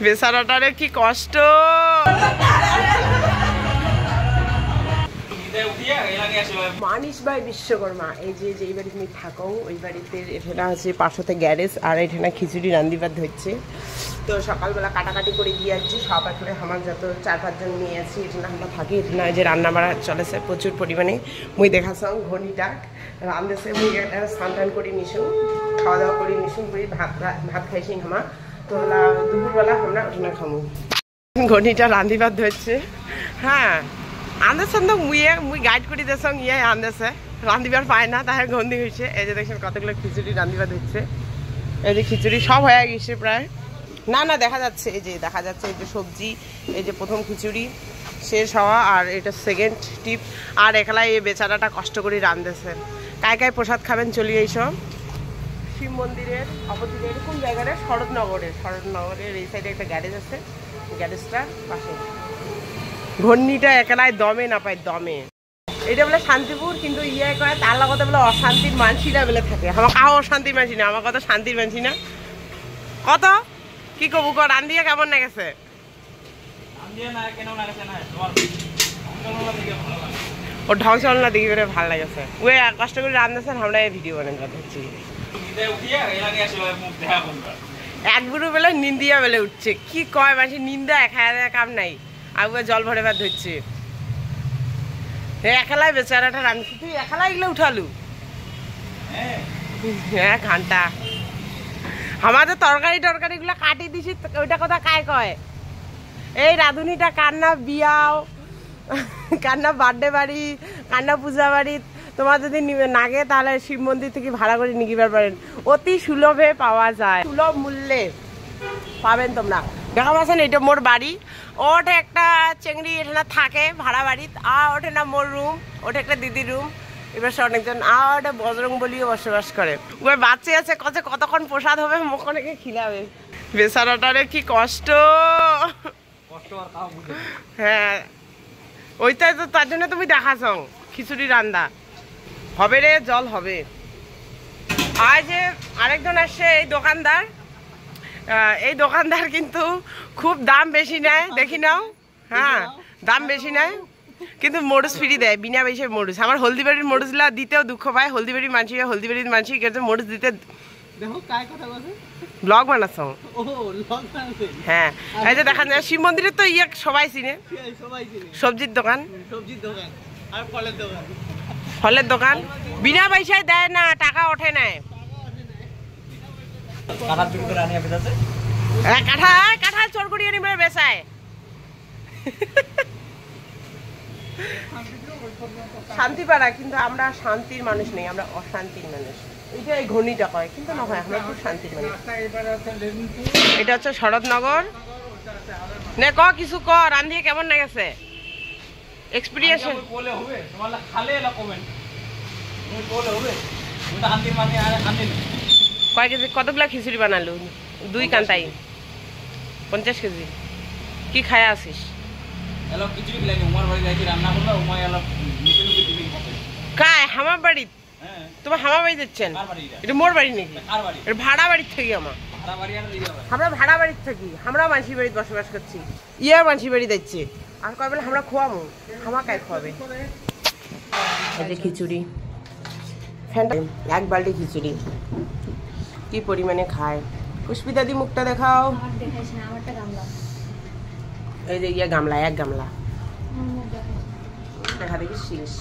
বেচারাটারে কি কষ্ট। মানিস ভাই বিশ্বকর্মা এই যে যেই বাড়িতে তুমি থাকো ওই বাড়িতে এখানে আছে পাশতে গ্যারেজ আর এখানে খিচুড়ি রান্ধিবার ধরছে। তো সকালবেলা কাটাকাটি করে দিয়ে যাচ্ছি সব এখানে আমার যত 4-5 জন নিয়ে আছি এখানে আমরা থাকি। এখানে যে রান্না বাড়া চলেছে প্রচুর পরিমাণে। মুই দেখাছ ঘনিটা রান্ধেছে মুই স্নান টান করে নিশুন খাওয়া দাওয়া করে নিশুন মুই ভাত খাইছি হামা। তো দুপুরবেলা আমরা ওখানে খামু ঘনিটা রান্ধিবার ধরছে। হ্যাঁ আন্দাজ তো মুই গাইড করে দেছ ইয়ে আন্দাজে রান্ধিবার পায় না তাহে গন্দি হয়েছে। এই যে দেখছেন কতগুলো খিচুড়ি রান্ধিবার ধরছে। এই যে খিচুড়ি সব হয়ে গেছে প্রায়। না না দেখা যাচ্ছে এই যে দেখা যাচ্ছে এই যে সবজি এই যে প্রথম খিচুড়ি শেষ হওয়া আর এটা সেকেন্ড টিপ। আর একলা এই বেচারাটা কষ্ট করে রান্ধেছে। কায় কায় প্রসাদ খাবেন চলিয়ে এইসব শিব মন্দিরের অপোজিটে এরকম জায়গাটা শরৎনগরের এই সাইডে একটা গ্যারেজ আছে। গ্যারেজটার পাশে ঘূর্ণিটা একলাই দমে না পায় দমে। এটা বলে শান্তিপুর কিন্তু ইয়ে কয় তার লগতে বলে অশান্তির মানসিরা বলে থাকে। আমার কাউ অশান্তির মানসি না আমার কথা শান্তির মানসি না। কত কি কবু কর রান্ধিয়া কেমন না গেছে? ও ঢং চলনা দেখি করে ভাল লাগেছে। ওই কষ্ট করে রান্ধাছেন আমরা ভিডিও বানাই হচ্ছি। এক গুরু বেলে নিন্দিয়া বেলে উঠছে কি কয় মাসি নিন্দা খাওয়া কাম নাই আগুয়া জল ভরে ভাত ধরছে। একলাই বেচারাটা রান্ধছি তুই একলাই এগুলো উঠালু। হ্যাঁ ঘন্টা আমাদের তরকারি গুলো কাটি দিছি ওইটা কথা কায় কয় এই রাঁধুনিটা কান্না বিয়াও কান্না বার্থডে বাড়ি কান্না পূজা বাড়ি তোমার যদি নাগে তাহলে শিব মন্দির থেকে ভাড়া করে নিয়ে পারেন। অতি সুলভে পাওয়া যায় সুলভ মূল্যে পাবেন তোমরা। দেখা পাচ্ছেন এটা মোর বাড়ি ওটা একটা চেংড়ি এখানে থাকে ভাড়া বাড়িতে আর ওঠে না মোর রুম ওটা একটা দিদির রুম। এবার সে অনেকজন আর ওটা বজরং বলিও বসবাস করে। ওই বাচ্চা আছে কতক্ষণ প্রসাদ হবে মুখ অনেকে খিলাবে। বেচারাটারে কি কষ্ট। হ্যাঁ ওইটাই তো তার জন্য তুমি দেখাছ খিচুড়ি রান্না হবে রে জল হবে। আর যে আরেকজন আসছে এই দোকানদার কিন্তু খুব দাম বেশি নেয় দেখি নাও। হ্যাঁ দাম বেশি নেয় কিন্তু মরুচ ফ্রি দেয় বিনা পয়সায় মরুচ। আমার হলদিবাড়ির মরুচলা দিতেও দুঃখ পায়। হলদিবাড়ির মানসি কিন্তু মরুচ দিতে ব্লগ বানাচ্ছ। হ্যাঁ এই যে দেখা যায় শিব মন্দিরের তো ইয়ে সবাই চিনে সবজির দোকান ফলের দোকান বিনা পয়সায় দেয় না টাকা ওঠে নাই। কাঁঠাল চোর করিয়ে নিবে বেচায়। শান্তিপাড়া কিন্তু আমরা শান্তির মানুষ নেই আমরা অশান্তির মানুষ। এইটা এই ঘনিটা কয় কিন্তু না হয় আমরা খুব শান্তির মানুষ। এটা হচ্ছে শরৎনগর নে ক কিছু ক রান্ধিয়ে কেমন না গেছে এক্সপিরিয়েন্স কয় কেজি কতগুলা খিচুড়ি বানালু? 2 কান্তাই 50 কেজি কি খায় আসিস? কায় হামার বাড়ি তোমার হামার বাড়ি দিচ্ছেন? এটা মোর বাড়ি নাকি? এটা ভাড়া বাড়ির থেকে আমার আমরা ভাড়া বাড়ির থাকি আমরা মানসি বাড়িতে বসবাস করছি। ইয়ার মানসি বাড়ি দিচ্ছে আর কয় বলে আমরা খোয়াবো হামা কায় খোয়াবে। এই যে খিচুড়ি ফ্যানটা 1 বালতি খিচুড়ি কি পরিমাণে খায়। পুষ্পিতা দি মুখটা দেখাও। এই যে ইয়ে গামলা 1 গামলা দেখা দেখি শেষ।